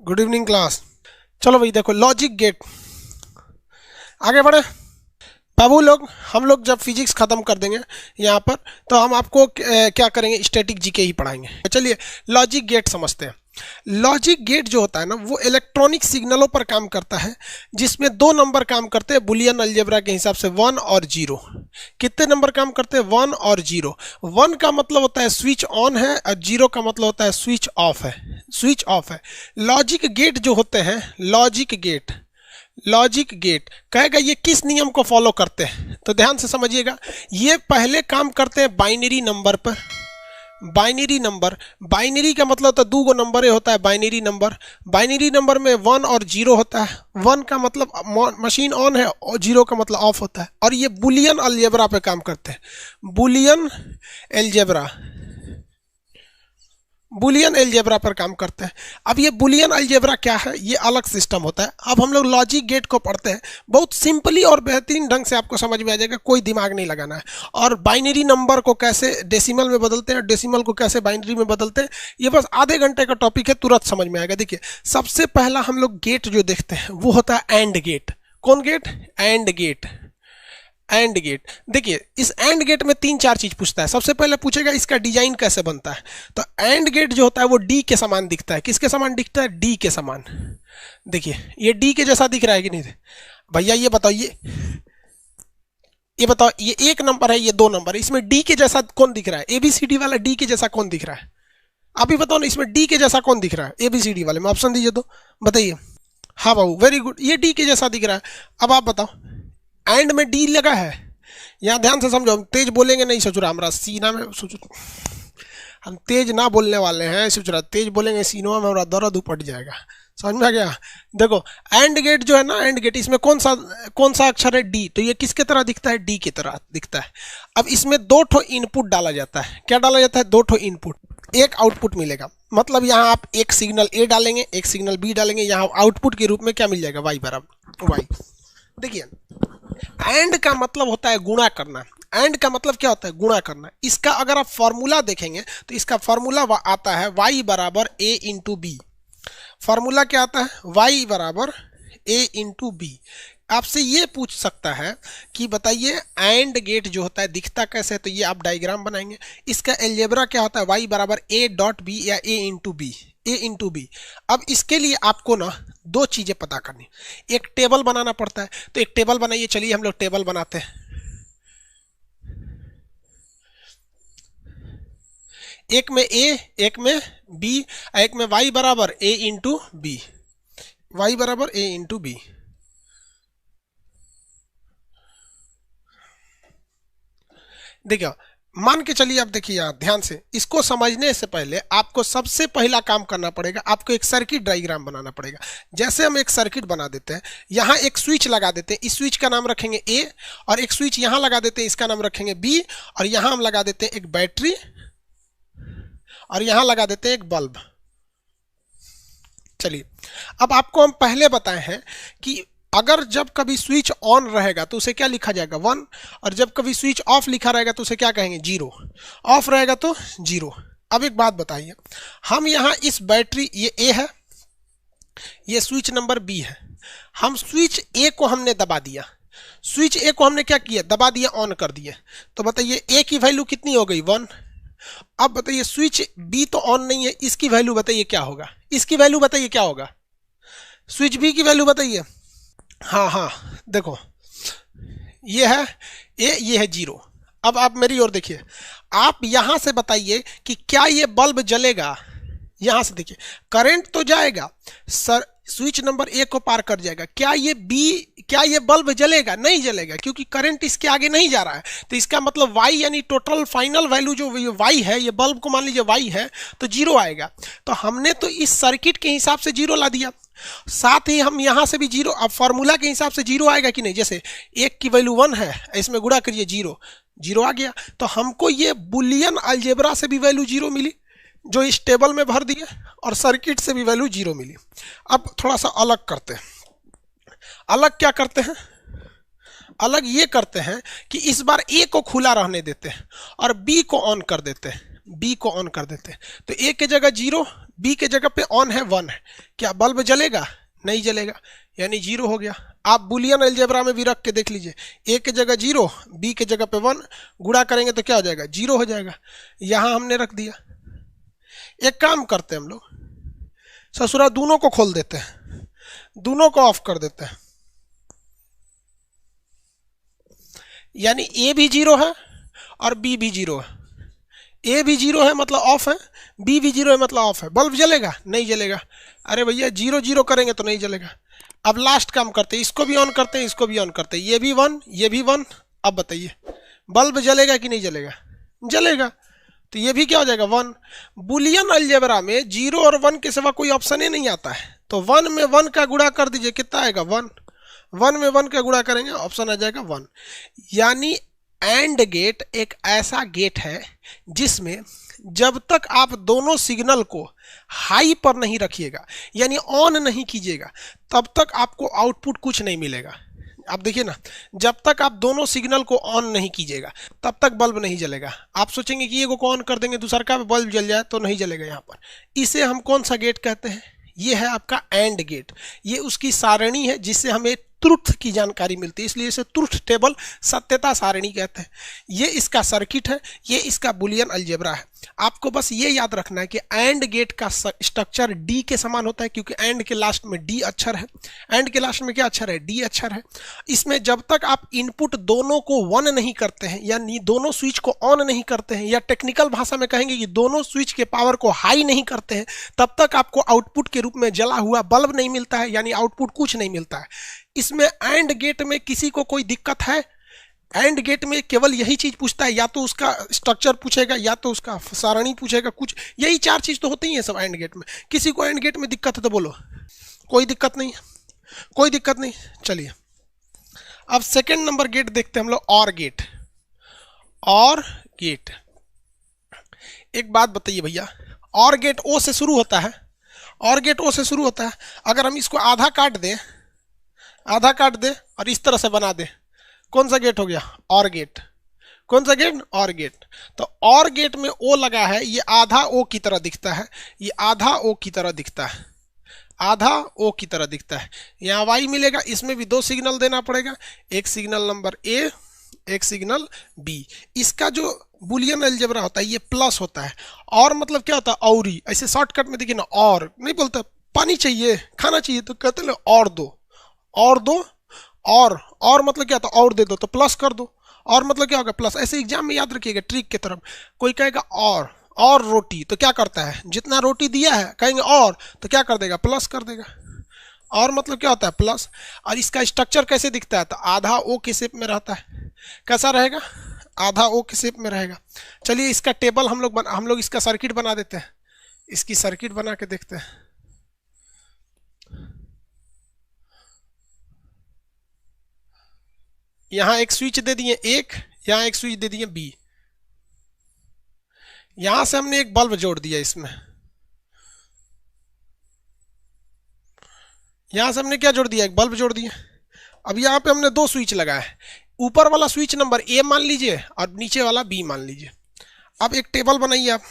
Good evening class. चलो भाई देखो लॉजिक गेट, आगे बढ़े बाबू लोग। हम लोग जब फिजिक्स खत्म कर देंगे यहाँ पर तो हम आपको क्या करेंगे, स्टैटिक जीके ही पढ़ाएंगे। चलिए लॉजिक गेट समझते हैं। लॉजिक गेट जो होता है ना, वो इलेक्ट्रॉनिक सिग्नलों पर काम करता है जिसमें दो नंबर काम करते हैं बुलियन अलजेब्रा के हिसाब से, 1 और 0। कितने नंबर काम करते हैं? 1 और 0। 1 का मतलब होता है स्विच ऑन है और 0 का मतलब होता है स्विच ऑफ है। स्विच ऑफ है। लॉजिक गेट जो होते हैं, लॉजिक गेट कहेगा ये किस नियम को फॉलो करते हैं, तो ध्यान से समझिएगा। ये पहले काम करते हैं बाइनरी नंबर पर। बाइनरी का मतलब होता है दो गो नंबर होता है बाइनरी नंबर में 1 और 0 होता है। 1 का मतलब मशीन ऑन है और 0 का मतलब ऑफ होता है। और ये बुलियन अलजेब्रा पे काम करते हैं। बुलियन अलजेब्रा पर काम करते हैं। अब ये बुलियन अलजेब्रा क्या है, ये अलग सिस्टम होता है। अब हम लोग लॉजिक गेट को पढ़ते हैं, बहुत सिंपली और बेहतरीन ढंग से आपको समझ में आ जाएगा, कोई दिमाग नहीं लगाना है। और बाइनरी नंबर को कैसे डेसिमल में बदलते हैं, डेसिमल को कैसे बाइनरी में बदलते हैं, ये बस आधे घंटे का टॉपिक है, तुरंत समझ में आएगा। देखिए सबसे पहला हम लोग गेट जो देखते हैं वो होता है एंड गेट। कौन गेट? And gate. देखिए इस एंड गेट में 3-4 चीज पूछता है। सबसे पहले पूछेगा इसका डिजाइन कैसे बनता है। तो एंड गेट जो होता है वो डी के समान दिखता है। किसके समान दिखता है? डी के समान। देखिए ये डी के जैसा दिख रहा है कि नहीं भैया? ये बताओ, ये बताओ, ये 1 नंबर है, ये 2 नंबर है, इसमें डी के जैसा कौन दिख रहा है? एबीसीडी वाला डी के जैसा कौन दिख रहा है? आप ही बताओ ना, इसमें डी के जैसा कौन दिख रहा है एबीसीडी वाले में? ऑप्शन दीजिए तो बताइए। हाँ बाबू वेरी गुड, ये डी के जैसा दिख रहा है। अब आप बताओ, एंड में डी लगा है। यहाँ ध्यान से समझो, हम तेज बोलेंगे नहीं, सोच रहा हमारा सीना में, सोचो हम तेज ना बोलने वाले हैं, सोच रहा तेज बोलेंगे सीनों में हमारा दर्द उपट जाएगा। समझ में आ गया? देखो एंड गेट जो है ना, एंड गेट, इसमें कौन सा अक्षर है? डी। तो ये किसके तरह दिखता है? डी की तरह दिखता है। अब इसमें 2 ठो इनपुट डाला जाता है। क्या डाला जाता है? 2 ठो इनपुट, एक आउटपुट मिलेगा। मतलब यहाँ आप एक सिग्नल ए डालेंगे, एक सिग्नल बी डालेंगे, यहाँ आउटपुट के रूप में क्या मिल जाएगा? वाई बराबर वाई। देखिए एंड का मतलब होता है गुणा करना। एंड का मतलब क्या होता है? गुणा करना। इसका अगर आप फॉर्मूला देखेंगे तो इसका फॉर्मूला आता है y बराबर a इंटू बी। फॉर्मूला क्या आता है? y बराबर a इंटू बी। आपसे ये पूछ सकता है कि बताइए एंड गेट जो होता है दिखता कैसे है, तो ये आप डायग्राम बनाएंगे। इसका एल्जेब्रा क्या होता है? y बराबर a डॉट बी या a इंटू बी। अब इसके लिए आपको ना 2 चीजें पता करनी। एक टेबल बनाना पड़ता है, तो एक टेबल बनाइए। चलिए हम लोग टेबल बनाते हैं। एक में a, एक में b, एक में y बराबर a इंटू बी। वाई बराबर a इंटू बी। देखिए मान के चलिए, आप देखिए यहाँ ध्यान से, इसको समझने से पहले आपको सबसे पहला काम करना पड़ेगा, आपको एक सर्किट डायग्राम बनाना पड़ेगा। जैसे हम एक सर्किट बना देते हैं, यहाँ एक स्विच लगा देते हैं, इस स्विच का नाम रखेंगे ए, और एक स्विच यहाँ लगा देते हैं, इसका नाम रखेंगे बी, और यहाँ हम लगा देते हैं एक बैटरी, और यहाँ लगा देते हैं एक बल्ब। चलिए अब आपको हम पहले बताए हैं कि अगर जब कभी स्विच ऑन रहेगा तो उसे क्या लिखा जाएगा? 1, और जब कभी स्विच ऑफ लिखा रहेगा तो उसे क्या कहेंगे? 0। ऑफ रहेगा तो 0। अब एक बात बताइए, हम यहाँ इस बैटरी, ये ए है, ये स्विच नंबर बी है, हम स्विच ए को हमने दबा दिया। स्विच ए को हमने क्या किया? दबा दिया, ऑन कर दिया। तो बताइए ए की वैल्यू कितनी हो गई? 1। अब बताइए स्विच बी तो ऑन नहीं है, इसकी वैल्यू बताइए क्या होगा? इसकी वैल्यू बताइए क्या होगा? स्विच बी की वैल्यू बताइए। हाँ देखो, ये है ए, ये है 0। अब आप मेरी ओर देखिए, आप यहां से बताइए कि क्या ये बल्ब जलेगा? यहां से देखिए करंट तो जाएगा सर, स्विच नंबर ए को पार कर जाएगा। क्या ये बल्ब जलेगा? नहीं जलेगा, क्योंकि करंट इसके आगे नहीं जा रहा है। तो इसका मतलब y यानी टोटल फाइनल वैल्यू जो y है, ये बल्ब को मान लीजिए y है, तो 0 आएगा। तो हमने तो इस सर्किट के हिसाब से 0 ला दिया, साथ ही हम यहां से भी 0। अब फॉर्मूला के हिसाब से 0 आएगा कि नहीं? जैसे 1 की वैल्यू 1 है, इसमें गुणा करिए 0 आ गया। तो हमको ये बुलियन अलजेब्रा से भी वैल्यू 0 मिली जो इस टेबल में भर दिए, और सर्किट से भी वैल्यू 0 मिली। अब थोड़ा सा अलग करते हैं। अलग क्या करते हैं? अलग ये करते हैं कि इस बार ए को खुला रहने देते हैं और बी को ऑन कर देते हैं। बी को ऑन कर देते हैं। तो ए के जगह 0, बी के जगह पे ऑन है 1 है, क्या बल्ब जलेगा? नहीं जलेगा, यानी 0 हो गया। आप बुलियन अलजेब्रा में भी रख के देख लीजिए, ए के जगह 0, बी के जगह पे 1, गुणा करेंगे तो क्या हो जाएगा? 0 हो जाएगा। यहां हमने रख दिया। एक काम करते हैं हम लोग, ससुरा दोनों को खोल देते हैं, दोनों को ऑफ कर देते हैं, यानी ए भी 0 है और बी भी 0 है। ए भी 0 है मतलब ऑफ है, बी भी 0 है मतलब ऑफ है। बल्ब जलेगा? नहीं जलेगा। अरे भैया 0 0 करेंगे तो नहीं जलेगा। अब लास्ट काम करते हैं, इसको भी ऑन करते हैं, इसको भी ऑन करते हैं, ये भी 1, ये भी 1। अब बताइए बल्ब जलेगा कि नहीं जलेगा? जलेगा। तो ये भी क्या हो जाएगा? 1। बुलियन अलजेब्रा में 0 और 1 के सिवा कोई ऑप्शन ही नहीं आता है। तो 1 में 1 का गुणा कर दीजिए, कितना आएगा? 1। 1 में 1 का गुणा करेंगे, ऑप्शन आ जाएगा 1। यानी एंड गेट एक ऐसा गेट है जिसमें जब तक आप दोनों सिग्नल को हाई पर नहीं रखिएगा, यानी ऑन नहीं कीजिएगा, तब तक आपको आउटपुट कुछ नहीं मिलेगा। आप देखिए ना, जब तक आप दोनों सिग्नल को ऑन नहीं कीजिएगा तब तक बल्ब नहीं जलेगा। आप सोचेंगे कि ये को ऑन कर देंगे दूसरा का बल्ब जल जाए, तो नहीं जलेगा यहाँ पर। इसे हम कौन सा गेट कहते हैं? ये है आपका एंड गेट। ये उसकी सारणी है जिससे हमें ट्रुथ की जानकारी मिलती है, इसलिए इसे ट्रुथ टेबल, सत्यता सारणी कहते हैं। ये इसका सर्किट है, ये इसका बुलियन अलजेब्रा है। आपको बस ये याद रखना है कि एंड गेट का स्ट्रक्चर डी के समान होता है, क्योंकि एंड के लास्ट में डी अक्षर है। एंड के लास्ट में क्या अक्षर है? डी अक्षर है। इसमें जब तक आप इनपुट दोनों को 1 नहीं करते हैं, यानी दोनों स्विच को ऑन नहीं करते हैं, या टेक्निकल भाषा में कहेंगे कि दोनों स्विच के पावर को हाई नहीं करते हैं, तब तक आपको आउटपुट के रूप में जला हुआ बल्ब नहीं मिलता है, यानी आउटपुट कुछ नहीं मिलता है। इसमें एंड गेट में किसी को कोई दिक्कत है? एंड गेट में केवल यही चीज पूछता है, या तो उसका स्ट्रक्चर पूछेगा, या तो उसका सारणी पूछेगा, कुछ यही 4 चीज तो होती है सब एंड गेट में। किसी को एंड गेट में दिक्कत है तो बोलो। कोई दिक्कत नहीं, कोई दिक्कत नहीं। चलिए अब सेकंड नंबर गेट देखते हैं हम लोग, और गेट। और गेट, एक बात बताइए भैया, और गेट ओ से शुरू होता है, और गेट ओ से शुरू होता है। अगर हम इसको आधा काट दें, आधा काट दे और इस तरह से बना दे, कौन सा गेट हो गया? और गेट। कौन सा गेट? और गेट। तो और गेट में ओ लगा है, ये आधा ओ की तरह दिखता है, ये आधा ओ की तरह दिखता है, आधा ओ की तरह दिखता है। यहाँ वाई मिलेगा, इसमें भी 2 सिग्नल देना पड़ेगा, एक सिग्नल नंबर ए, एक सिग्नल बी। इसका जो बुलियन अलजेब्रा होता है ये प्लस होता है। और मतलब क्या होता है? औरी। ऐसे शॉर्टकट में देखिए ना, और नहीं बोलता पानी चाहिए, खाना चाहिए तो कहते हैं और दो, और दो। और मतलब क्या था? और दे दो तो प्लस कर दो। और मतलब क्या होगा? प्लस। ऐसे एग्जाम में याद रखिएगा ट्रिक की तरफ। कोई कहेगा और रोटी, तो क्या करता है? जितना रोटी दिया है कहेंगे और, तो क्या कर देगा? प्लस कर देगा। और मतलब क्या होता है? प्लस। और इसका स्ट्रक्चर कैसे दिखता है? तो आधा ओ के शेप में रहता है। कैसा रहेगा? आधा ओ के शेप में रहेगा। चलिए इसका टेबल हम लोग इसका सर्किट बना देते हैं। इसकी सर्किट बना के देखते हैं। यहां एक स्विच दे दिए एक, यहां एक स्विच दे दिए बी, यहां से हमने एक बल्ब जोड़ दिया इसमें, यहां से हमने क्या जोड़ दिया? एक बल्ब जोड़ दिया। अब यहां पे हमने 2 स्विच लगाए, ऊपर वाला स्विच नंबर ए मान लीजिए और नीचे वाला बी मान लीजिए। अब एक टेबल बनाइए आप,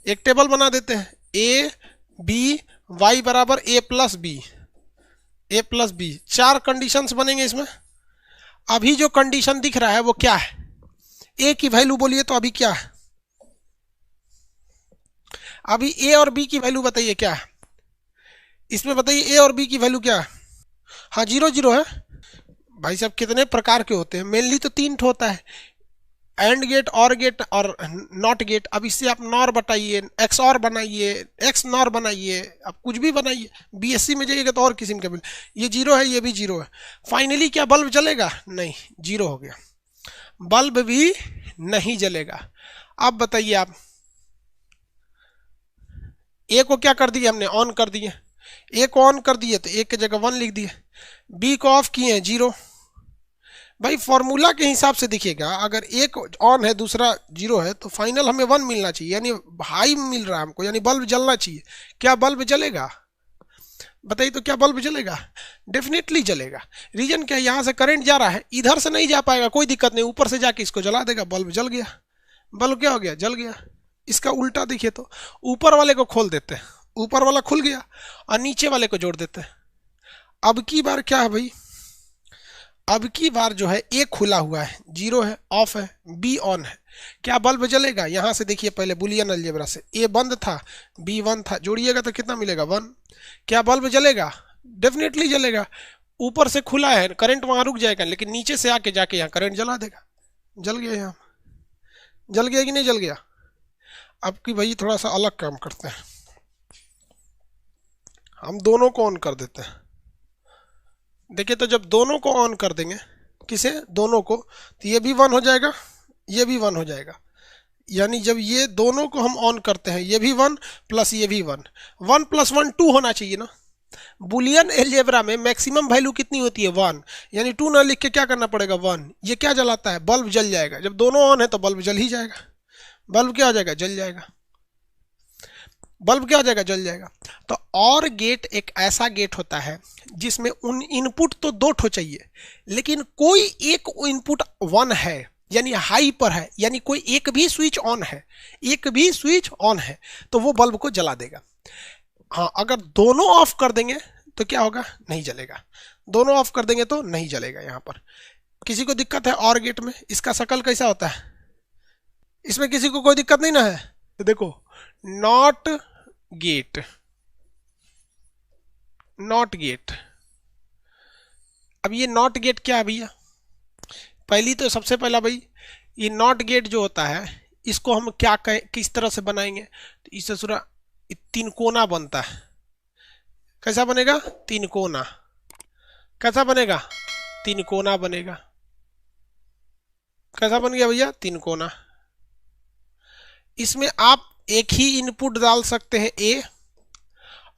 एक टेबल बना देते हैं, ए बी वाई बराबर ए प्लस बी, ए प्लस बी। 4 कंडीशंस बनेंगे इसमें। अभी जो कंडीशन दिख रहा है वो क्या है? ए की वैल्यू बोलिए तो अभी क्या है? अभी ए और बी की वैल्यू बताइए क्या है इसमें? बताइए ए और बी की वैल्यू क्या है? हाँ 0 0 है। भाई साहब कितने प्रकार के होते हैं? मेनली तो 3 होता है, एंड गेट, और गेट और नॉट गेट। अब इससे आप नॉर बताइए, एक्स और बनाइए, एक्स नॉर बनाइए, आप कुछ भी बनाइए। बीएससी में जाइएगा तो और किस्म का बिल। ये 0 है, ये भी 0 है। फाइनली क्या बल्ब जलेगा? नहीं, 0 हो गया, बल्ब भी नहीं जलेगा। अब बताइए आप, ए को क्या कर दिए हमने? ऑन कर दिए। ए को ऑन कर दिए तो ए की जगह 1 लिख दिए, बी को ऑफ किए हैं 0। भाई फॉर्मूला के हिसाब से देखिएगा, अगर एक ऑन है दूसरा 0 है तो फाइनल हमें 1 मिलना चाहिए, यानी हाई मिल रहा है हमको, यानी बल्ब जलना चाहिए। क्या बल्ब जलेगा? बताइए तो क्या बल्ब जलेगा? डेफिनेटली जलेगा। रीजन क्या है? यहाँ से करंट जा रहा है, इधर से नहीं जा पाएगा, कोई दिक्कत नहीं, ऊपर से जाके इसको जला देगा, बल्ब जल गया। बल्ब क्या हो गया? जल गया। इसका उल्टा देखिए तो, ऊपर वाले को खोल देते हैं, ऊपर वाला खुल गया, और नीचे वाले को जोड़ देते हैं। अब की बार क्या है भाई? अब की बार जो है ए खुला हुआ है, 0 है, ऑफ है, बी ऑन है, क्या बल्ब जलेगा? यहां से देखिए पहले बुलियन अलजेब्रा से, ए बंद था, बी 1 था, जोड़िएगा तो कितना मिलेगा? 1। क्या बल्ब जलेगा? डेफिनेटली जलेगा। ऊपर से खुला है, करंट वहां रुक जाएगा, लेकिन नीचे से आके जाके यहाँ करंट जला देगा। जल गया, यहाँ जल गया कि नहीं जल गया? अब की भाई थोड़ा सा अलग काम करते हैं, हम दोनों को ऑन कर देते हैं। देखिए तो जब दोनों को ऑन कर देंगे, किसे? दोनों को, तो ये भी 1 हो जाएगा, ये भी 1 हो जाएगा। यानी जब ये दोनों को हम ऑन करते हैं, ये भी 1 प्लस ये भी 1, 1 + 1 2 होना चाहिए ना। बुलियन अलजेब्रा में मैक्सिमम वैल्यू कितनी होती है? 1। यानी 2 ना लिख के क्या करना पड़ेगा? 1। ये क्या जलाता है? बल्ब जल जाएगा। जब दोनों ऑन है तो बल्ब जल ही जाएगा। बल्ब क्या हो जाएगा? जल जाएगा। बल्ब क्या हो जाएगा? जल जाएगा। तो और गेट एक ऐसा गेट होता है जिसमें उन इनपुट तो 2 ठो चाहिए, लेकिन कोई एक इनपुट 1 है, यानी हाई पर है, यानी कोई एक भी स्विच ऑन है, एक भी स्विच ऑन है, तो वो बल्ब को जला देगा। हाँ, अगर दोनों ऑफ कर देंगे तो क्या होगा? नहीं जलेगा। दोनों ऑफ कर देंगे तो नहीं जलेगा। यहाँ पर किसी को दिक्कत है और गेट में? इसका शकल कैसा होता है? इसमें किसी को कोई दिक्कत नहीं ना है? तो देखो, नॉट गेट, नॉट गेट। अब ये नॉट गेट क्या है भैया? पहली तो सबसे पहला भाई, ये नॉट गेट जो होता है, इसको हम क्या कहें, किस तरह से बनाएंगे? तो इससे सूरा 3 कोना बनता है। कैसा बनेगा? 3 कोना। कैसा बनेगा? 3 कोना बनेगा। कैसा बन गया भैया? 3 कोना। इसमें आप एक ही इनपुट डाल सकते हैं, ए,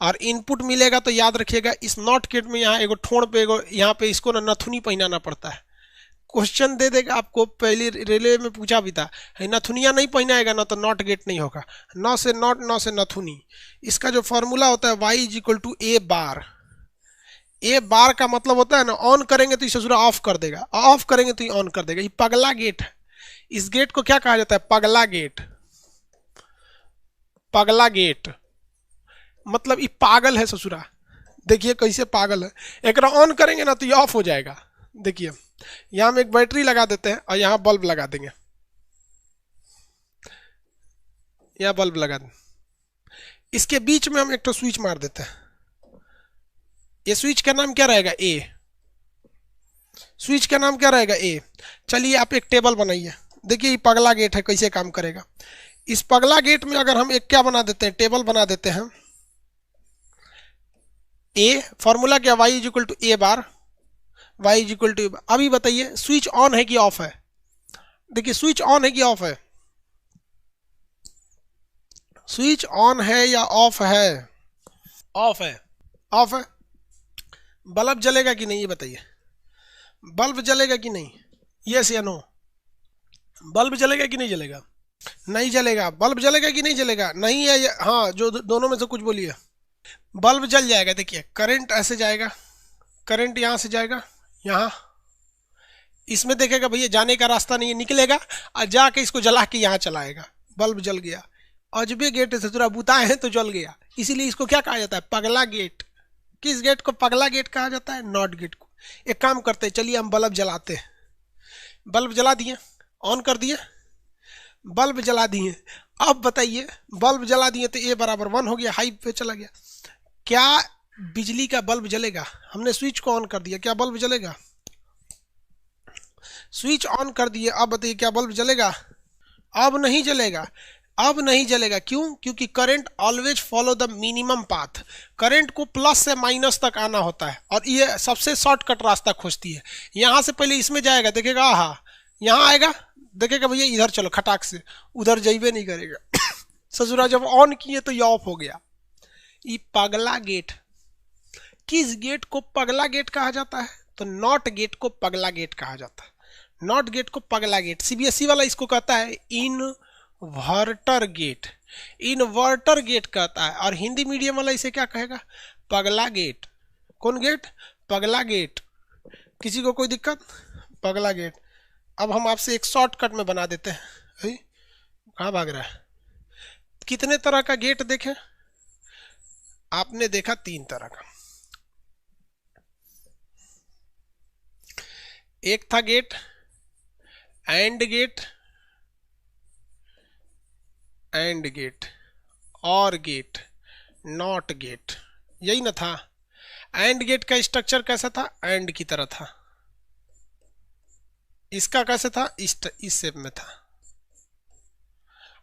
और इनपुट मिलेगा तो याद रखिएगा इस नॉट गेट में यहाँ एगो ठोड़ पे एगो यहाँ पे इसको ना नथुनी पहनाना पड़ता है। क्वेश्चन दे देगा आपको, पहली रेलवे में पूछा भी था, नथुनिया नहीं पहनाएगा ना तो नॉट गेट नहीं होगा। नौ से नॉट, नौ से नथुनी। इसका जो फॉर्मूला होता है y = a बार। ए बार का मतलब होता है ना, ऑन करेंगे तो इसे ऑफ कर देगा, ऑफ करेंगे तो ये ऑन कर देगा। ये पगला गेट है। इस गेट को क्या कहा जाता है? पगला गेट। पगला गेट मतलब ये पागल है ससुरा। देखिए कैसे पागल है। एक ऑन करेंगे ना तो ये ऑफ हो जाएगा। देखिए यहाँ हम एक बैटरी लगा देते हैं और यहाँ बल्ब लगा देंगे, यहाँ बल्ब लगा दें, इसके बीच में हम एक तो स्विच मार देते हैं। ये स्विच का नाम क्या रहेगा? ए। स्विच का नाम क्या रहेगा? ए। चलिए आप एक टेबल बनाइए। देखिए ये पगला गेट है, कैसे काम करेगा। इस पगला गेट में अगर हम एक क्या बना देते हैं? टेबल बना देते हैं। ए फॉर्मूला क्या? y = a bar, y = a बार। अभी बताइए स्विच ऑन है कि ऑफ है? देखिए स्विच ऑन है कि ऑफ है? स्विच ऑन है या ऑफ है? ऑफ है। ऑफ है। बल्ब जलेगा कि नहीं ये बताइए? बल्ब जलेगा कि नहीं? यस या नो? बल्ब जलेगा कि नहीं जलेगा? नहीं जलेगा। बल्ब जलेगा कि नहीं जलेगा? नहीं है। हाँ, जो दोनों में से कुछ बोलिए। बल्ब जल जाएगा। देखिए करंट ऐसे जाएगा, करंट यहाँ से जाएगा यहाँ, इसमें देखेगा भैया जाने का रास्ता नहीं है, निकलेगा और जाके इसको जला के यहाँ चलाएगा, बल्ब जल गया। अजबे गेट से थोड़ा बुताए हैं तो जल गया। इसीलिए इसको क्या कहा जाता है? पगला गेट। किस गेट को पगला गेट कहा जाता है? नॉट गेट को। एक काम करते हैं, चलिए हम बल्ब जलाते हैं। बल्ब जला दिए, ऑन कर दिए, बल्ब जला दिए। अब बताइए बल्ब जला दिए तो ए = 1 हो गया, हाई पे चला गया। क्या बिजली का बल्ब जलेगा? हमने स्विच को ऑन कर दिया, क्या बल्ब जलेगा? स्विच ऑन कर दिए, अब बताइए क्या बल्ब जलेगा? अब नहीं जलेगा। अब नहीं जलेगा क्यों? क्योंकि current always follow the minimum path. Current को प्लस से माइनस तक आना होता है और ये सबसे शॉर्टकट रास्ता खोजती है। यहाँ से पहले इसमें जाएगा, देखेगा हाँ यहाँ आएगा, देखेगा भैया इधर चलो खटाक से, उधर जाइबे नहीं करेगा। ससुरा जब ऑन किए तो ये ऑफ हो गया। ये पगला गेट। किस गेट को पगला गेट कहा जाता है? तो नॉट गेट को पगला गेट कहा जाता है। नॉट गेट को पगला गेट। सीबीएसई वाला इसको कहता है इनवर्टर गेट। इन्वर्टर गेट कहता है। और हिंदी मीडियम वाला इसे क्या कहेगा? पगला गेट। कौन गेट? पगला गेट। किसी को कोई दिक्कत? पगला गेट। अब हम आपसे एक शॉर्टकट में बना देते हैं। कहाँ भाग रहा है? कितने तरह का गेट देखें आपने? देखा 3 तरह का। एक था gate and gate, and gate, और गेट, नॉट गेट, यही ना था। एंड गेट का स्ट्रक्चर कैसा था? एंड की तरह था। इसका कैसे था? इस शेप में था।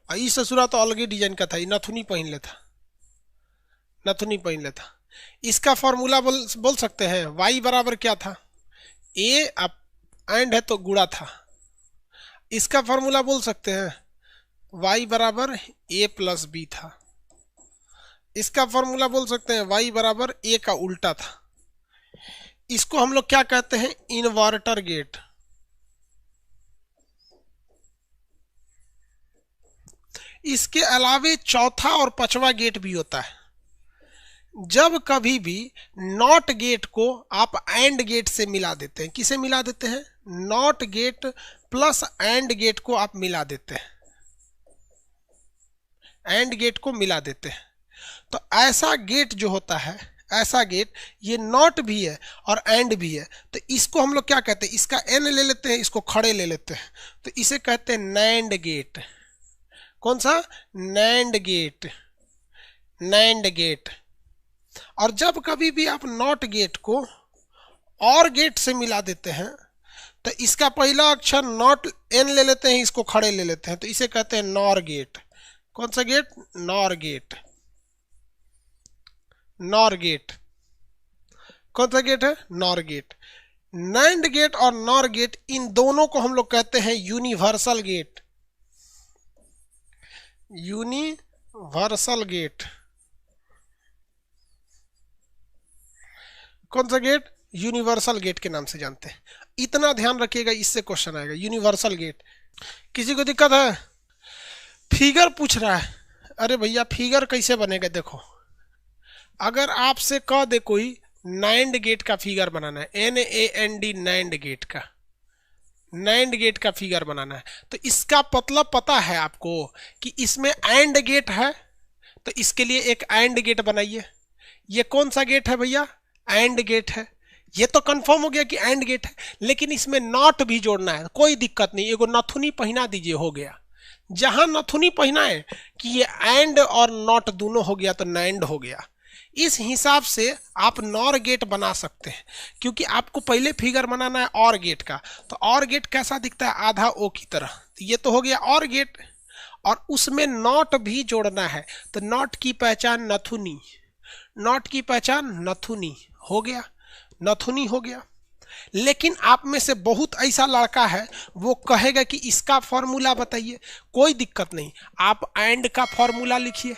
और इस ससुरा तो अलग ही डिजाइन का था, नथुनी पहन लेता, नथुनी पहन लेता। इसका फॉर्मूला बोल सकते हैं। y बराबर क्या था? ए अब एंड है तो गुणा था। इसका फॉर्मूला बोल सकते हैं y बराबर a प्लस बी था। इसका फॉर्मूला बोल सकते हैं y बराबर a का उल्टा था। इसको हम लोग क्या कहते हैं? Inverter gate. इसके अलावे चौथा और पांचवा गेट भी होता है। जब कभी भी नॉट गेट को आप एंड गेट से मिला देते हैं, किसे मिला देते हैं? Not gate plus and gate को आप मिला देते हैं, एंड गेट को मिला देते हैं। तो ऐसा गेट जो होता है, ऐसा गेट, ये नॉट भी है और एंड भी है। तो इसको हम लोग क्या कहते हैं? इसका एन ले लेते हैं, इसको खड़े ले लेते हैं, तो इसे कहते हैं नैंड गेट। कौन सा? Nand gate, NAND gate. और जब कभी भी आप नॉट गेट को और गेट से मिला देते हैं तो इसका पहला अक्षर नॉट एन ले लेते हैं, इसको खड़े ले लेते हैं, तो इसे कहते हैं नॉर गेट। कौन सा gate? NOR gate, NOR gate. कौन सा गेट है? NOR gate. नैंड गेट और नॉर गेट, इन दोनों को हम लोग कहते हैं यूनिवर्सल गेट, यूनिवर्सल गेट। कौन सा गेट? यूनिवर्सल गेट के नाम से जानते हैं। इतना ध्यान रखिएगा, इससे क्वेश्चन आएगा, यूनिवर्सल गेट। किसी को दिक्कत है? फिगर पूछ रहा है। अरे भैया फिगर कैसे बनेगा? देखो, अगर आपसे कह दे कोई नैंड गेट का फिगर बनाना है, NAND, नैंड गेट का, नैंड गेट का फिगर बनाना है, तो इसका मतलब पता है आपको कि इसमें एंड गेट है, तो इसके लिए एक एंड गेट बनाइए। ये कौन सा गेट है भैया? एंड गेट है। ये तो कंफर्म हो गया कि एंड गेट है, लेकिन इसमें नॉट भी जोड़ना है। कोई दिक्कत नहीं, एगो नथुनी पहना दीजिए, हो गया। जहां नथुनी पहना है कि ये एंड और नॉट दोनों हो गया, तो नैंड हो गया। इस हिसाब से आप नॉर गेट बना सकते हैं, क्योंकि आपको पहले फिगर बनाना है और गेट का। तो और गेट कैसा दिखता है? आधा ओ की तरह। तो ये तो हो गया और गेट, और उसमें नॉट भी जोड़ना है, तो नॉट की पहचान नथुनी, नॉट की पहचान नथुनी, हो गया, नथुनी हो गया। लेकिन आप में से बहुत ऐसा लड़का है, वो कहेगा कि इसका फॉर्मूला बताइए। कोई दिक्कत नहीं, आप एंड का फॉर्मूला लिखिए।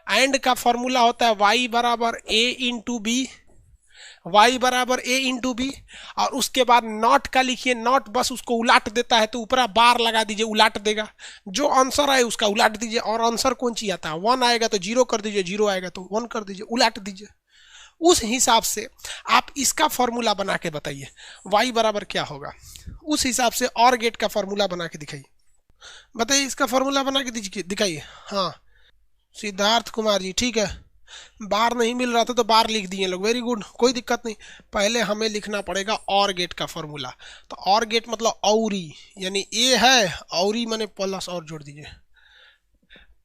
एंड का फॉर्मूला होता है y बराबर a इंटू बी, y बराबर a इंटू बी। और उसके बाद नॉट का लिखिए। नॉट बस उसको उलाट देता है, तो ऊपर बार लगा दीजिए, उलाट देगा। जो आंसर आए उसका उलाट दीजिए। और आंसर कौन सी आता है? 1 आएगा तो 0 कर दीजिए, 0 आएगा तो 1 कर दीजिए, उलाट दीजिए। उस हिसाब से आप इसका फॉर्मूला बना के बताइए y बराबर क्या होगा। उस हिसाब से और गेट का फॉर्मूला बना के दिखाइए। बताइए, इसका फॉर्मूला बना के दिखाइए। हाँ, सिद्धार्थ कुमार जी, ठीक है। बार नहीं मिल रहा था तो बार लिख दिए लोग, वेरी गुड, कोई दिक्कत नहीं। पहले हमें लिखना पड़ेगा और गेट का फॉर्मूला। तो और गेट मतलब औरी, यानी ए है, औरी माने प्लस और जोड़ दीजिए।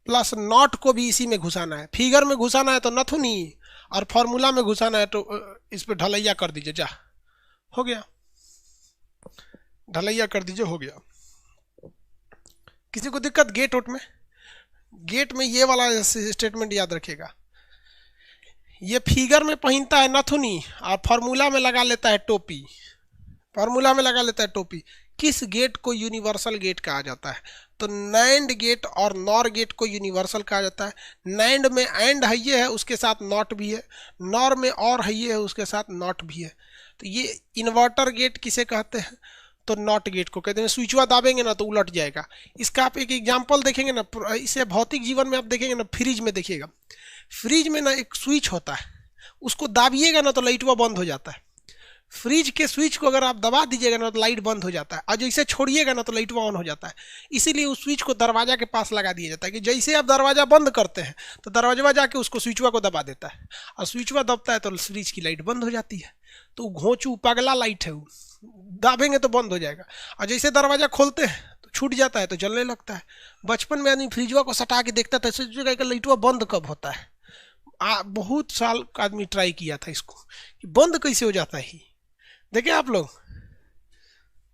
प्लस नॉट को भी इसी में घुसाना है। फिगर में घुसाना है तो नथुनी, और फॉर्मूला में घुसाना है तो इस पे ढलैया कर दीजिए। जा, हो गया, ढलैया कर दीजिए, हो गया। किसी को दिक्कत गेट वोट में? गेट में ये वाला स्टेटमेंट याद रखिएगा। ये फिगर में पहनता है नथुनी और फॉर्मूला में लगा लेता है टोपी, फॉर्मूला में लगा लेता है टोपी। किस गेट को यूनिवर्सल गेट कहा जाता है? तो नैंड गेट और नॉर गेट को यूनिवर्सल कहा जाता है। नैंड में एंड है ये है, उसके साथ नॉट भी है। नॉर में और है ये है, उसके साथ नॉट भी है। तो ये इन्वर्टर गेट किसे कहते हैं? तो नॉट गेट को कहते हैं। स्विचवा दाबेंगे ना तो उलट जाएगा। इसका आप एक एग्जांपल देखेंगे ना, इसे भौतिक जीवन में आप देखेंगे ना, फ्रिज में देखिएगा। फ्रिज में ना एक स्विच होता है, उसको दाबिएगा ना तो लाइट वह बंद हो जाता है। फ्रिज के स्विच को अगर आप दबा दीजिएगा ना तो लाइट बंद हो जाता है, और जैसे छोड़िएगा ना तो लाइट ऑन हो जाता है। इसीलिए उस स्विच को दरवाजा के पास लगा दिया जाता है कि जैसे आप दरवाजा बंद करते हैं तो दरवाजा जाके उसको स्विचवा को दबा देता है, और स्विचवा दबता है तो फ्रिज की लाइट बंद हो जाती है। तो घोंचू पगला लाइट है, वो दाबेंगे तो बंद हो जाएगा, और जैसे दरवाजा खोलते हैं तो छूट जाता है तो जलने लगता है। बचपन में आदमी फ्रिजवा को सटा के देखता था, सोचेगा कि लाइटवा बंद कब होता है। बहुत साल आदमी ट्राई किया था इसको कि बंद कैसे हो जाता है। देखे आप लोग,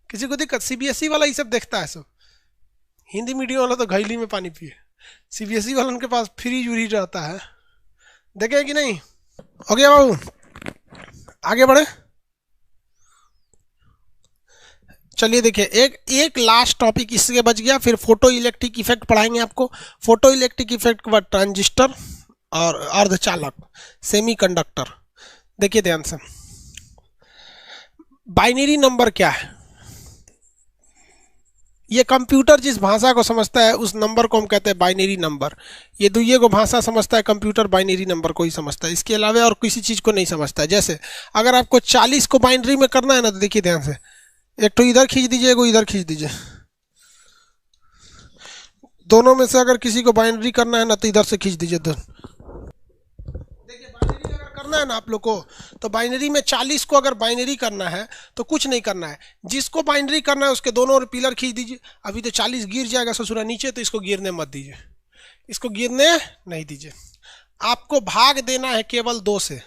किसी को दिक्कत? सीबीएसई वाला ये सब देखता है सब, हिंदी मीडियम वाला तो घैली में पानी पिए, सीबीएसई वाला उनके पास फ्रिज उरीज रहता है। देखे कि नहीं? हो गया बाबू, आगे बढ़े। चलिए देखिए, एक लास्ट टॉपिक इसके बच गया, फिर फोटो इलेक्ट्रिक इफेक्ट पढ़ाएंगे आपको। फोटो इलेक्ट्रिक इफेक्ट के बाद ट्रांजिस्टर और अर्धचालक, सेमीकंडक्टर। देखिए ध्यान से, बाइनरी नंबर क्या है? ये कंप्यूटर जिस भाषा को समझता है उस नंबर को हम कहते हैं बाइनरी नंबर। ये दुइये को भाषा समझता है, कंप्यूटर बाइनरी नंबर को ही समझता है, इसके अलावा और किसी चीज़ को नहीं समझता है। जैसे अगर आपको 40 को बाइनरी में करना है ना, तो देखिए ध्यान से, एक तो इधर खींच दीजिए, एक इधर खींच दीजिए। दोनों में से अगर किसी को बाइनरी करना है ना तो इधर से खींच दीजिए। करना है ना आप लोग को, तो बाइनरी में 40 को अगर बाइनरी करना है तो कुछ नहीं करना है, जिसको बाइनरी करना है उसके दोनों पिलर खींच दीजिए। अभी तो 40 गिर जाएगा ससुरा नीचे, तो इसको गिरने मत दीजिए, इसको गिरने नहीं दीजिए। आपको भाग देना है केवल 2 से।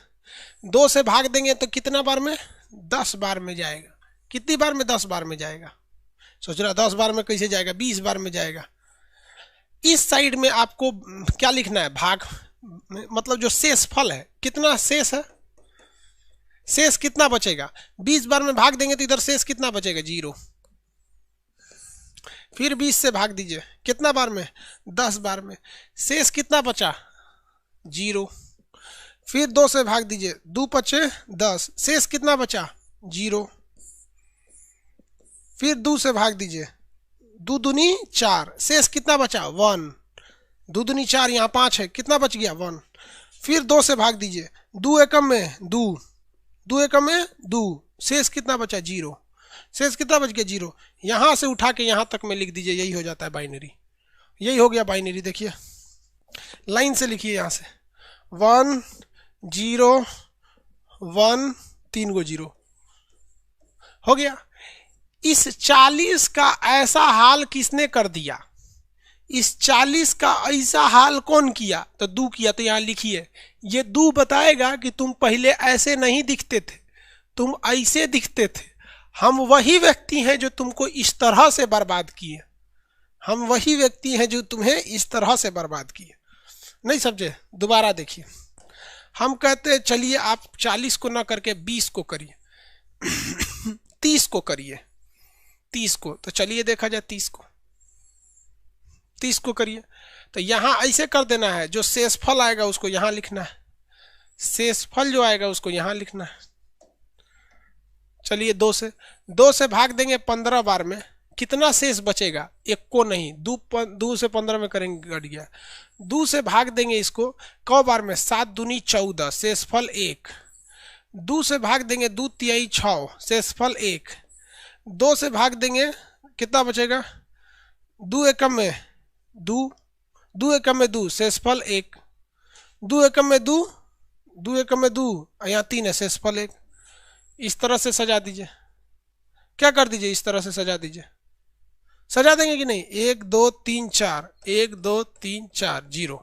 2 से भाग देंगे तो कितना बार में? 10 बार में जाएगा। कितनी बार में? 10 बार में जाएगा। सोच रहा 10 बार में कैसे जाएगा? 20 बार में जाएगा। इस साइड में आपको क्या लिखना है? भाग, मतलब जो शेष फल है, कितना शेष है, शेष कितना बचेगा? 20 बार में भाग देंगे तो इधर शेष कितना बचेगा? 0। फिर 20 से भाग दीजिए, कितना बार में? 10 बार में। शेष कितना बचा? 0। फिर 2 से भाग दीजिए, 2 पचे 10, शेष कितना बचा? 0। फिर 2 से भाग दीजिए, 2 दूनी 4, शेष कितना बचा? 1। 2 दूनी 4, यहाँ 5 है, कितना बच गया? 1। फिर 2 से भाग दीजिए, 2 एकम में 2, 2 एकम में 2, शेष कितना बचा? 0। शेष कितना बच गया? 0। यहाँ से उठा के यहाँ तक में लिख दीजिए, यही हो जाता है बाइनरी। यही हो गया बाइनरी। देखिए लाइन से लिखिए, यहाँ से 1 0 1, 3 गो 0 हो गया। इस 40 का ऐसा हाल किसने कर दिया? इस 40 का ऐसा हाल कौन किया? तो 2 किया। तो यहाँ लिखिए, ये 2 बताएगा कि तुम पहले ऐसे नहीं दिखते थे, तुम ऐसे दिखते थे। हम वही व्यक्ति हैं जो तुमको इस तरह से बर्बाद किए, हम वही व्यक्ति हैं जो तुम्हें इस तरह से बर्बाद किए। नहीं समझे? दोबारा देखिए, हम कहते हैं चलिए आप 40 को ना करके 20 को करिए, 30 को करिए, 30 को। तो चलिए देखा जाए 30 को करिए। तो यहाँ ऐसे कर देना है, जो शेषफल आएगा उसको यहाँ लिखना है, शेषफल जो आएगा उसको यहाँ लिखना है। चलिए 2 से भाग देंगे 15 बार में, कितना शेष बचेगा? 1 को नहीं, 2 से 15 में करेंगे, घट गया। 2 से भाग देंगे इसको कौ बार में? 7 दूनी 14, शेषफल 1। 2 से भाग देंगे 2 तिहाई 6, शेषफल 1। 2 से भाग देंगे, कितना बचेगा? 2 एकम में 2, 2 एकम में 2, शेषफल 1। 2 एकम में 2, 2 एकम में 2, यहाँ 3 है, शेषफल 1। इस तरह से सजा दीजिए। क्या कर दीजिए? इस तरह से सजा दीजिए। सजा देंगे कि नहीं? 1 2 3 4, 1 2 3 4, 0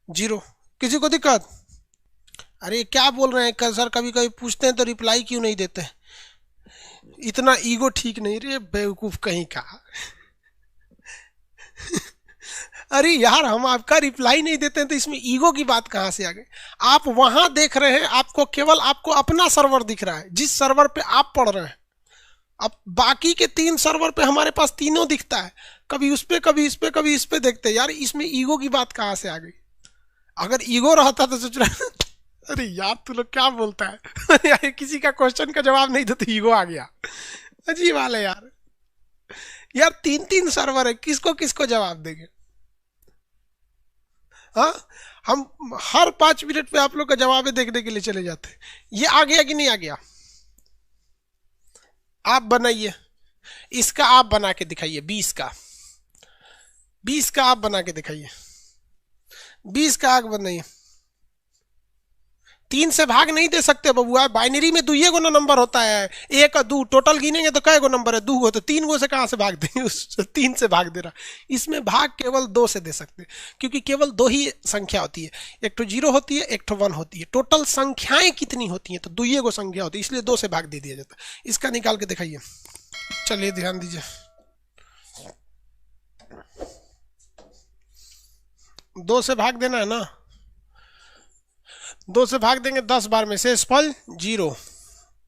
0। किसी को दिक्कत? अरे क्या बोल रहे हैं सर? कभी कभी पूछते हैं तो रिप्लाई क्यों नहीं देते? इतना ईगो ठीक नहीं रे बेवकूफ कहीं का। अरे यार, हम आपका रिप्लाई नहीं देते हैं तो इसमें ईगो की बात कहाँ से आ गई? आप वहां देख रहे हैं, आपको केवल आपको अपना सर्वर दिख रहा है, जिस सर्वर पे आप पढ़ रहे हैं। अब बाकी के 3 सर्वर पे हमारे पास तीनों दिखता है, कभी उस पे, कभी इस पे, कभी इस पे देखते हैं। यार इसमें ईगो की बात कहाँ से आ गई? अगर ईगो रहता तो सोच रहा अरे यार तू लोग क्या बोलता है? यार किसी का क्वेश्चन का जवाब नहीं देते, ईगो आ गया। अजीब हाल है यार। यार 3 सर्वर है, किसको किसको जवाब देंगे? हाँ, हम हर 5 मिनट पे आप लोग का जवाब देखने के लिए चले जाते हैं। ये आ गया कि नहीं आ गया? आप बनाइए, इसका आप बना के दिखाइए, 20 का आप बना के दिखाइए, 20 का आग बनाइए। 3 से भाग नहीं दे सकते बबुआ, बाइनरी में 2 गो नंबर होता है, 1 और 2 टोटल गिनेंगे तो कै गो नंबर है? 2 गो। तो 3 गो से कहां से भाग देंगे? 3 से भाग दे रहा। इसमें भाग केवल 2 से दे सकते, क्योंकि केवल 2 ही संख्या होती है, एक तो 0 होती है, एक तो 1 होती है। टोटल संख्याएं कितनी होती हैं? तो 2 गो संख्या होती है, इसलिए 2 से भाग दे दिया जाता है। इसका निकाल के दिखाइए। चलिए ध्यान दीजिए, 2 से भाग देना है ना, 2 से भाग देंगे 10 बार में, शेषफल 0।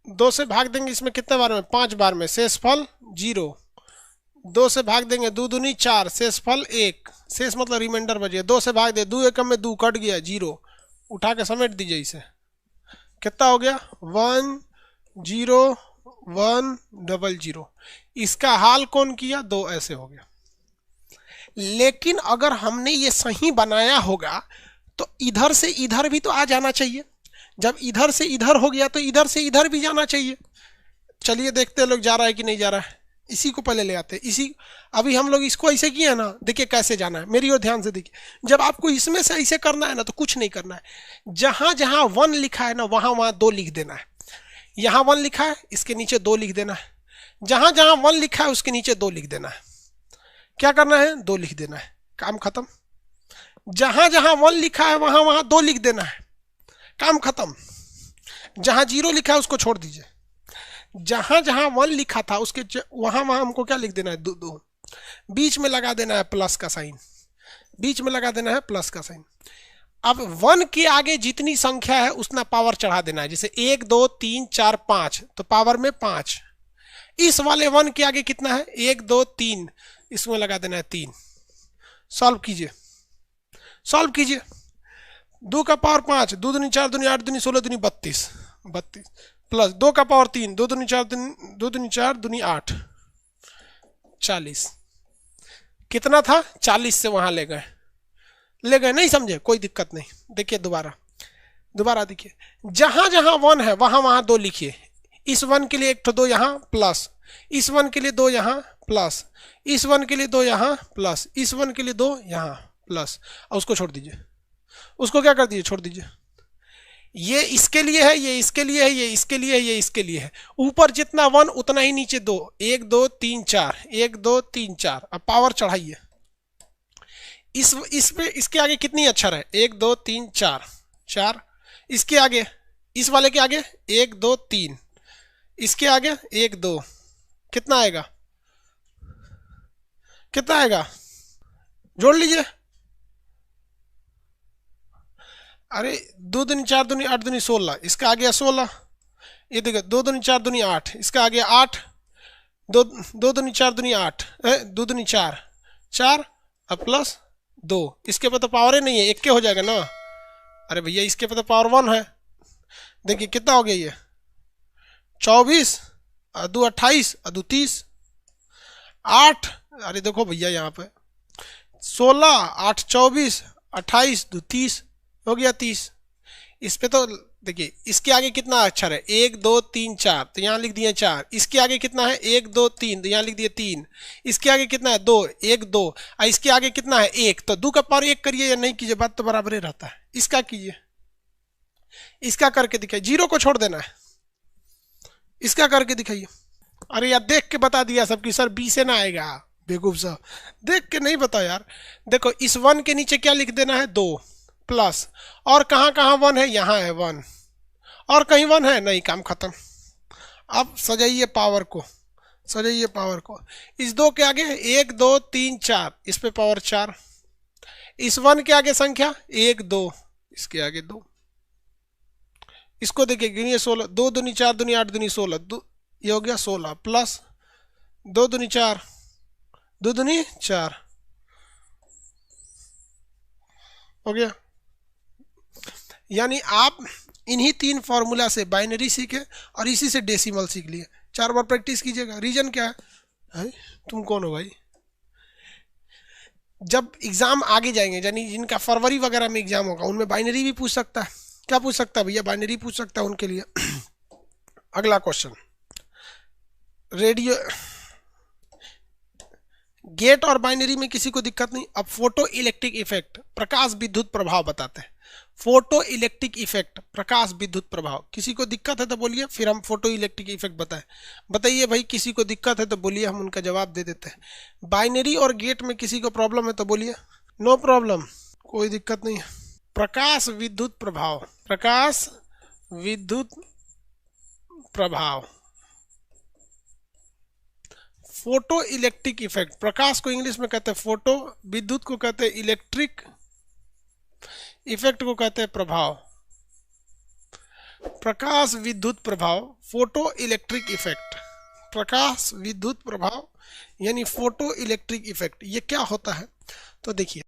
2 से भाग देंगे इसमें कितने बार में? 5 बार में, शेषफल 0। 2 से भाग देंगे 2 दूनी 4, शेषफल 1। शेष मतलब रिमाइंडर बचे। 2 से भाग दे, 2 एकम में 2 कट गया, 0। उठा के समेट दीजिए इसे। कितना हो गया? 1 0 1 0 0। इसका हाल कौन किया? 2। ऐसे हो गया। लेकिन अगर हमने ये सही बनाया होगा तो इधर से इधर भी तो आ जाना चाहिए। जब इधर से इधर हो गया तो इधर से इधर भी जाना चाहिए। चलिए देखते हैं लोग जा रहा है कि नहीं जा रहा है। इसी को पहले ले आते हैं। इसी अभी हम लोग इसको ऐसे किए ना, देखिए कैसे जाना है, मेरी ओर ध्यान से देखिए। जब आपको इसमें से ऐसे करना है ना तो कुछ नहीं करना है, जहां जहां 1 लिखा है ना वहां वहां 2 लिख देना है। यहां 1 लिखा है, इसके नीचे 2 लिख देना है। जहां जहां 1 लिखा है उसके नीचे 2 लिख देना है। क्या करना है? 2 लिख देना है, काम खत्म। जहां जहां 1 लिखा है वहां वहां 2 लिख देना है, काम खत्म। जहां 0 लिखा है उसको छोड़ दीजिए। जहां जहां 1 लिखा था उसके वहां वहां हमको क्या लिख देना है? 2 2। बीच में लगा देना है प्लस का साइन, बीच में लगा देना है प्लस का साइन। अब 1 के आगे जितनी संख्या है उतना पावर चढ़ा देना है। जैसे 1 2 3 4 5 तो पावर में 5। इस वाले 1 के आगे कितना है? 1 2 3, इसमें लगा देना है 3। सॉल्व कीजिए, सॉल्व कीजिए। 2 का पावर 5, 2 दूनी 4 दूनी 8 दूनी 16 दूनी 32, 32 प्लस 2 का पावर 3, 2 दूनी 4 दूनी 8, 40। कितना था? 40 से वहां ले गए, ले गए। नहीं समझे? कोई दिक्कत नहीं। देखिए दोबारा देखिए, जहां जहां 1 है वहां वहां 2 लिखिए। इस 1 के लिए एक तो 2 यहां प्लस, इस 1 के लिए 2 यहां प्लस, इस 1 के लिए 2 यहां प्लस, इस 1 के लिए 2 यहां प्लस, और उसको छोड़ दीजिए। उसको क्या कर दीजिए? छोड़ दीजिए। ये इसके लिए है, ये इसके लिए है, ये इसके लिए है, ये इसके लिए है। ऊपर जितना 1 उतना ही नीचे 2, 1 2 3 4, 1 2 3 4। अब पावर चढ़ाइए। इस पे इसके आगे कितनी अक्षर है? 1 2 3 4, 4। इसके आगे, इस वाले के आगे 1 2 3, इसके आगे 1 2, कितना आएगा? कितना आएगा? जोड़ लीजिए। अरे 2 दूनी 4 दूनी 8 दूनी 16, इसका आ गया 16। ये देखो 2 दूनी 4 दूनी 8, इसका आ गया 8। 2 दूनी 4 दूनी 8, 2 दूनी 4 4 अब प्लस 2। इसके पर तो पावर ही नहीं है, 1 के हो जाएगा ना। अरे भैया इसके पर तो पावर 1 है। देखिए कितना हो गया? ये 24 और 2 28 और 2 30, 8। अरे देखो भैया यहाँ पे 16 8 24 28 2 30 हो गया 30। इस पे तो देखिए इसके आगे कितना अक्षर है? 1 2 3 4, तो यहाँ लिख दिए 4। इसके आगे कितना है? 1 2 3, तो यहाँ लिख दिए 3। इसके आगे कितना है? 2 1 2, और इसके आगे कितना है? 1। तो 2 का पावर 1 करिए या नहीं कीजिए, बात तो बराबर ही रहता है। इसका कीजिए, इसका करके दिखाइए। 0 को छोड़ देना है, इसका करके दिखाइए। अरे यार देख के बता दिया सबकी सर, 20 से ना आएगा। बेवकूफ साहब, देख के नहीं बताओ यार। देखो इस 1 के नीचे क्या लिख देना है? 2 प्लस, और कहाँ कहाँ 1 है? यहाँ है 1, और कहीं 1 है? नहीं, काम खत्म। अब सजाइए पावर को, सजाइए पावर को। इस 2 के आगे 1 2 3 4, इस पे पावर 4। इस 1 के आगे संख्या 1 2, इसके आगे 2। इसको देखिए गिनिए 16, 2 दूनी 4 दूनी 8 दूनी 16, ये हो गया 16 प्लस 2 दूनी 4 2 दूनी 4 हो गया। यानी आप इन्हीं 3 फॉर्मूला से बाइनरी सीखे और इसी से डेसिमल सीख लिए। 4 बार प्रैक्टिस कीजिएगा। रीजन क्या है? तुम कौन हो भाई? जब एग्जाम आगे जाएंगे, यानी जिनका फरवरी वगैरह में एग्जाम होगा, उनमें बाइनरी भी पूछ सकता है। क्या पूछ सकता है भैया? बाइनरी पूछ सकता है उनके लिए। अगला क्वेश्चन, रेडियो गेट और बाइनरी में किसी को दिक्कत नहीं। अब फोटो इलेक्ट्रिक इफेक्ट, प्रकाश विद्युत प्रभाव बताते हैं। फोटो इलेक्ट्रिक इफेक्ट, प्रकाश विद्युत प्रभाव, किसी को दिक्कत है तो बोलिए, फिर हम फोटो इलेक्ट्रिक इफेक्ट बताएं। बताइए भाई, किसी को दिक्कत है तो बोलिए, हम उनका जवाब दे देते हैं। बाइनरी और गेट में किसी को प्रॉब्लम है तो बोलिए। नो प्रॉब्लम, कोई दिक्कत नहीं है। प्रकाश विद्युत प्रभाव, प्रकाश विद्युत प्रभाव, फोटो इलेक्ट्रिक इफेक्ट। प्रकाश को इंग्लिश में कहते हैं फोटो, विद्युत को कहते हैं इलेक्ट्रिक, इफेक्ट को कहते हैं प्रभाव। प्रकाश विद्युत प्रभाव, फोटो इलेक्ट्रिक इफेक्ट। प्रकाश विद्युत प्रभाव यानी फोटो इलेक्ट्रिक इफेक्ट, ये क्या होता है? तो देखिए,